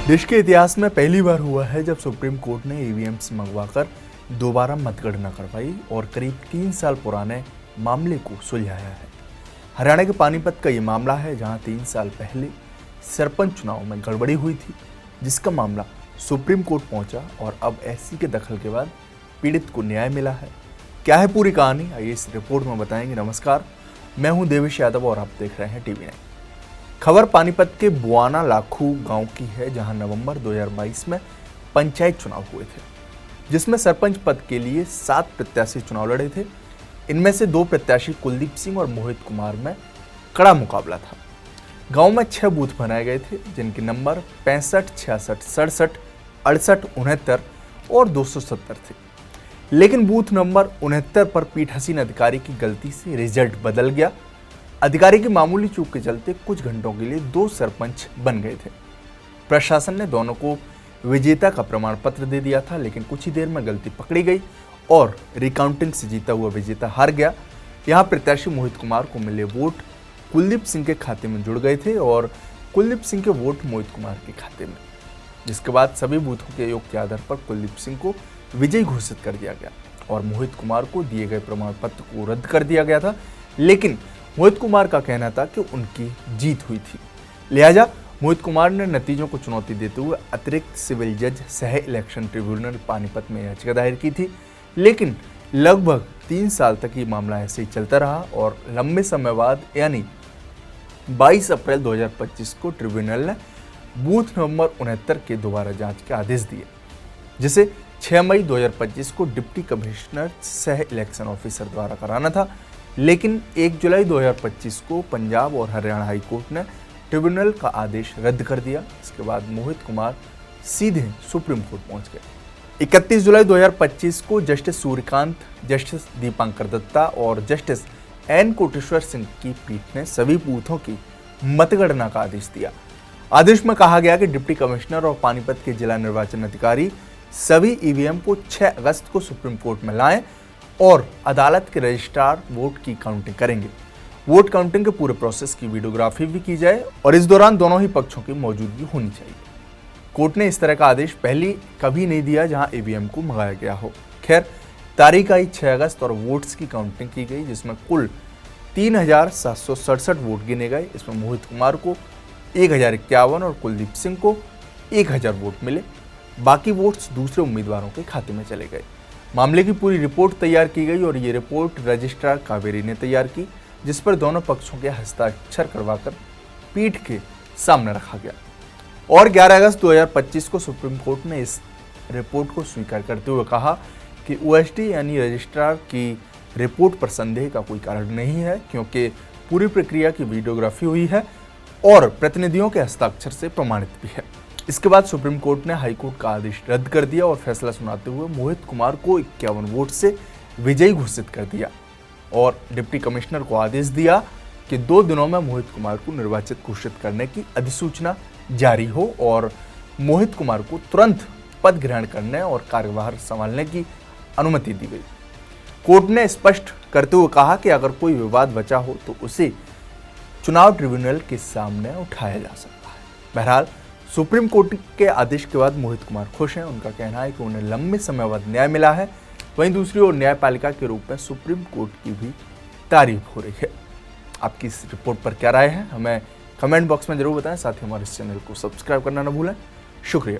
देश के इतिहास में पहली बार हुआ है जब सुप्रीम कोर्ट ने ईवीएम्स मंगवाकर दोबारा मतगणना करवाई और करीब 3 साल पुराने मामले को सुलझाया है। हरियाणा के पानीपत का ये मामला है जहां 3 साल पहले सरपंच चुनाव में गड़बड़ी हुई थी, जिसका मामला सुप्रीम कोर्ट पहुंचा और अब एससी के दखल के बाद पीड़ित को न्याय मिला है। क्या है पूरी कहानी, आइए इस रिपोर्ट में बताएंगे। नमस्कार, मैं हूं देवेश यादव और आप देख रहे हैं टीवी 9। खबर पानीपत के बुआना लाखू गांव की है, जहां नवंबर 2022 में पंचायत चुनाव हुए थे, जिसमें सरपंच पद के लिए 7 प्रत्याशी चुनाव लड़े थे। इनमें से 2 प्रत्याशी कुलदीप सिंह और मोहित कुमार में कड़ा मुकाबला था। गांव में 6 बूथ बनाए गए थे, जिनके नंबर 65, 66, 67, 68, 69 और 270 थे। लेकिन बूथ नंबर 69 पर पीठासीन अधिकारी की गलती से रिजल्ट बदल गया। अधिकारी की मामूली चूक के चलते कुछ घंटों के लिए 2 सरपंच बन गए थे। प्रशासन ने दोनों को विजेता का प्रमाण पत्र दे दिया था, लेकिन कुछ ही देर में गलती पकड़ी गई और रिकाउंटिंग से जीता हुआ विजेता हार गया। यहाँ प्रत्याशी मोहित कुमार को मिले वोट कुलदीप सिंह के खाते में जुड़ गए थे और कुलदीप सिंह के वोट मोहित कुमार के खाते में, जिसके बाद सभी बूथों के योग के आधार पर कुलदीप सिंह को विजयी घोषित कर दिया गया और मोहित कुमार को दिए गए प्रमाण पत्र को रद्द कर दिया गया था। लेकिन मोहित कुमार का कहना था कि उनकी जीत हुई थी, लिहाजा मोहित कुमार ने नतीजों को चुनौती देते हुए अतिरिक्त सिविल जज सह इलेक्शन ट्रिब्यूनल पानीपत में याचिका दायर की थी। लेकिन लगभग 3 साल तक ये मामला ऐसे ही चलता रहा और लंबे समय बाद यानी 22 अप्रैल 2025 को ट्रिब्यूनल ने बूथ नंबर 69 के दोबारा जांच के आदेश दिए, जिसे 6 मई 2025 को डिप्टी कमिश्नर सह इलेक्शन ऑफिसर द्वारा कराना था। लेकिन 1 जुलाई 2025 को पंजाब और हरियाणा हाई कोर्ट ने ट्रिब्यूनल का आदेश रद्द कर दिया। इसके बाद मोहित कुमार सीधे सुप्रीम कोर्ट पहुंच गए। 31 जुलाई 2025 को जस्टिस सूर्यकांत, जस्टिस दीपांकर दत्ता और जस्टिस एन कोटेश्वर सिंह की पीठ ने सभी बूथों की मतगणना का आदेश दिया। आदेश में कहा गया कि डिप्टी कमिश्नर और पानीपत के जिला निर्वाचन अधिकारी सभी ईवीएम को 6 अगस्त को सुप्रीम कोर्ट में लाएं और अदालत के रजिस्ट्रार वोट की काउंटिंग करेंगे। वोट काउंटिंग के पूरे प्रोसेस की वीडियोग्राफी भी की जाए और इस दौरान दोनों ही पक्षों की मौजूदगी होनी चाहिए। कोर्ट ने इस तरह का आदेश पहले कभी नहीं दिया जहां ईवीएम को मंगाया गया हो। खैर, तारीख आई 6 अगस्त और वोट्स की काउंटिंग की गई, जिसमें कुल 3767 वोट गिने गए। इसमें मोहित कुमार को 1051 और कुलदीप सिंह को 1000 वोट मिले। बाकी वोट्स दूसरे उम्मीदवारों के खाते में चले गए। मामले की पूरी रिपोर्ट तैयार की गई और ये रिपोर्ट रजिस्ट्रार कावेरी ने तैयार की, जिस पर दोनों पक्षों के हस्ताक्षर करवाकर पीठ के सामने रखा गया। और 11 अगस्त 2025 को सुप्रीम कोर्ट ने इस रिपोर्ट को स्वीकार करते हुए कहा कि ओएसडी यानी रजिस्ट्रार की रिपोर्ट पर संदेह का कोई कारण नहीं है, क्योंकि पूरी प्रक्रिया की वीडियोग्राफी हुई है और प्रतिनिधियों के हस्ताक्षर से प्रमाणित भी है। इसके बाद सुप्रीम कोर्ट ने हाई कोर्ट का आदेश रद्द कर दिया और फैसला सुनाते हुए मोहित कुमार को 51 वोट से विजयी घोषित कर दिया और डिप्टी कमिश्नर को आदेश दिया कि 2 दिनों में मोहित कुमार को निर्वाचित घोषित करने की अधिसूचना जारी हो और मोहित कुमार को तुरंत पद ग्रहण करने और कार्यभार संभालने की अनुमति दी गई। कोर्ट ने स्पष्ट करते हुए कहा कि अगर कोई विवाद बचा हो तो उसे चुनाव ट्रिब्यूनल के सामने उठाया जा सकता है। बहरहाल सुप्रीम कोर्ट के आदेश के बाद मोहित कुमार खुश हैं। उनका कहना है कि उन्हें लंबे समय बाद न्याय मिला है। वहीं दूसरी ओर न्यायपालिका के रूप में सुप्रीम कोर्ट की भी तारीफ हो रही है। आपकी इस रिपोर्ट पर क्या राय है, हमें कमेंट बॉक्स में जरूर बताएं। साथ ही हमारे इस चैनल को सब्सक्राइब करना न भूलें। शुक्रिया।